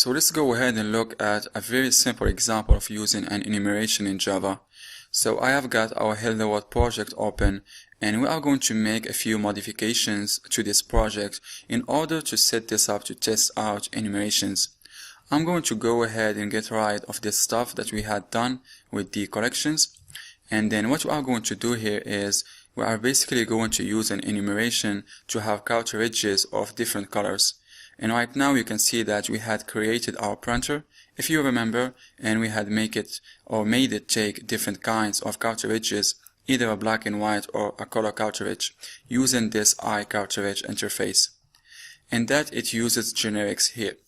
So let's go ahead and look at a very simple example of using an enumeration in Java. So I have got our Hello World project open, and we are going to make a few modifications to this project in order to set this up to test out enumerations. I'm going to go ahead and get rid of this stuff that we had done with the collections. And then what we are going to do here is we are basically going to use an enumeration to have cartridges of different colors. And right now you can see that we had created our printer, if you remember, and we had made it take different kinds of cartridges, either a black and white or a color cartridge, using this iCartridge interface. And that it uses generics here.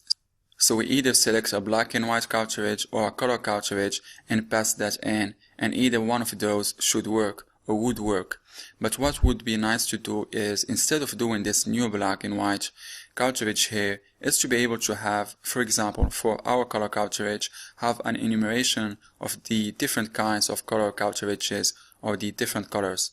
So we either select a black and white cartridge or a color cartridge and pass that in, and either one of those should work or would work. But what would be nice to do is, instead of doing this new black and white cartridge here, is to be able to have, for example, for our color cartridge, have an enumeration of the different kinds of color cartridges or the different colors.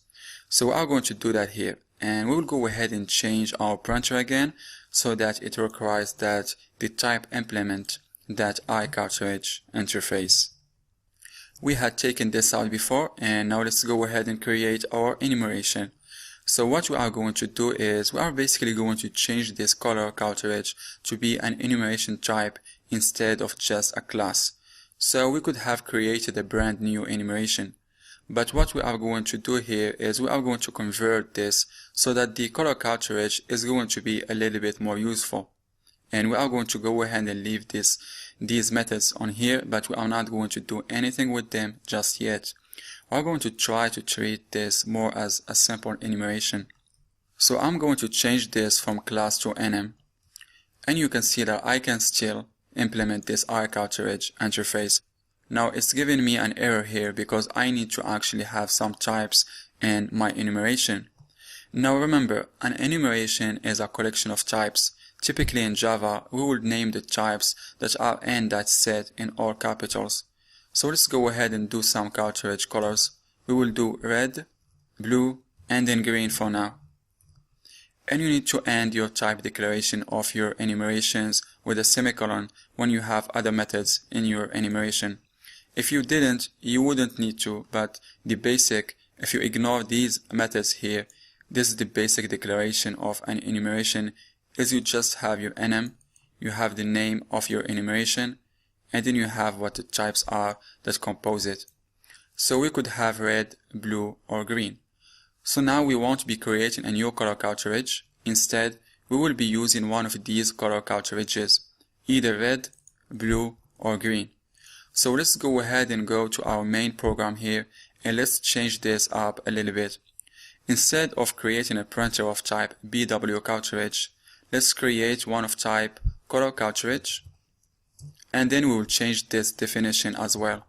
So we are going to do that here, and we will go ahead and change our printer again so that it requires that the type implement that iCartridge interface. We had taken this out before, and now let's go ahead and create our enumeration. So what we are going to do is we are basically going to change this color cartridge to be an enumeration type instead of just a class. So we could have created a brand new enumeration. But what we are going to do here is we are going to convert this so that the color cartridge is going to be a little bit more useful. And we are going to go ahead and leave these methods on here, but we are not going to do anything with them just yet. We are going to try to treat this more as a simple enumeration. So I'm going to change this from class to enum. And you can see that I can still implement this iCartridge interface. Now it's giving me an error here because I need to actually have some types in my enumeration. Now remember, an enumeration is a collection of types. Typically in Java, we will name the types that are in that set in all capitals. So let's go ahead and do some cartridge colors. We will do red, blue, and then green for now. And you need to end your type declaration of your enumerations with a semicolon when you have other methods in your enumeration. If you didn't, you wouldn't need to, but if you ignore these methods here, this is the basic declaration of an enumeration, is you just have your enum, you have the name of your enumeration, and then you have what the types are that compose it. So we could have red, blue, or green. So now we won't be creating a new color cartridge. Instead, we will be using one of these color cartridges, either red, blue, or green. So let's go ahead and go to our main program here, and let's change this up a little bit. Instead of creating a printer of type BW cartridge, let's create one of type color cartridge, and then we will change this definition as well.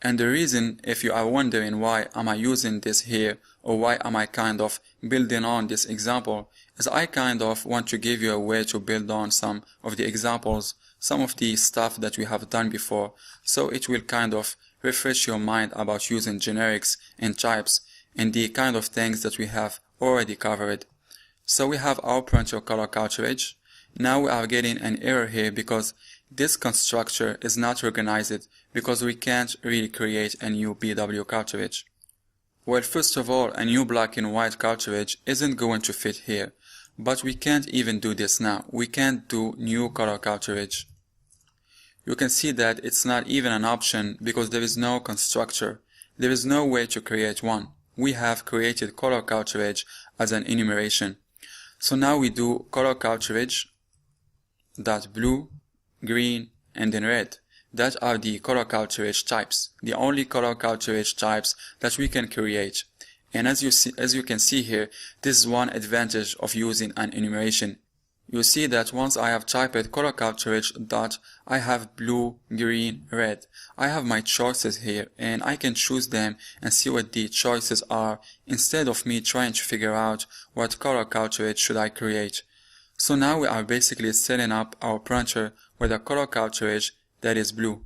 And the reason, if you are wondering why am I using this here, or why am I kind of building on this example, is I kind of want to give you a way to build on some of the examples, some of the stuff that we have done before, so it will kind of refresh your mind about using generics and types and the kind of things that we have already covered. So we have our printer color cartridge. Now we are getting an error here because this constructor is not recognized because we can't really create a new BW cartridge. Well, first of all, a new black and white cartridge isn't going to fit here, but we can't even do this now. We can't do new color cartridge. You can see that it's not even an option because there is no constructor. There is no way to create one. We have created color cartridge as an enumeration. So now we do color cartridge dot blue, green, and then red. That are the color cartridge types, the only color cartridge types that we can create. And as you can see here, this is one advantage of using an enumeration. You see that once I have typed color cartridge dot, I have blue, green, red. I have my choices here, and I can choose them and see what the choices are instead of me trying to figure out what color cartridge should I create. So now we are basically setting up our printer with a color cartridge that is blue.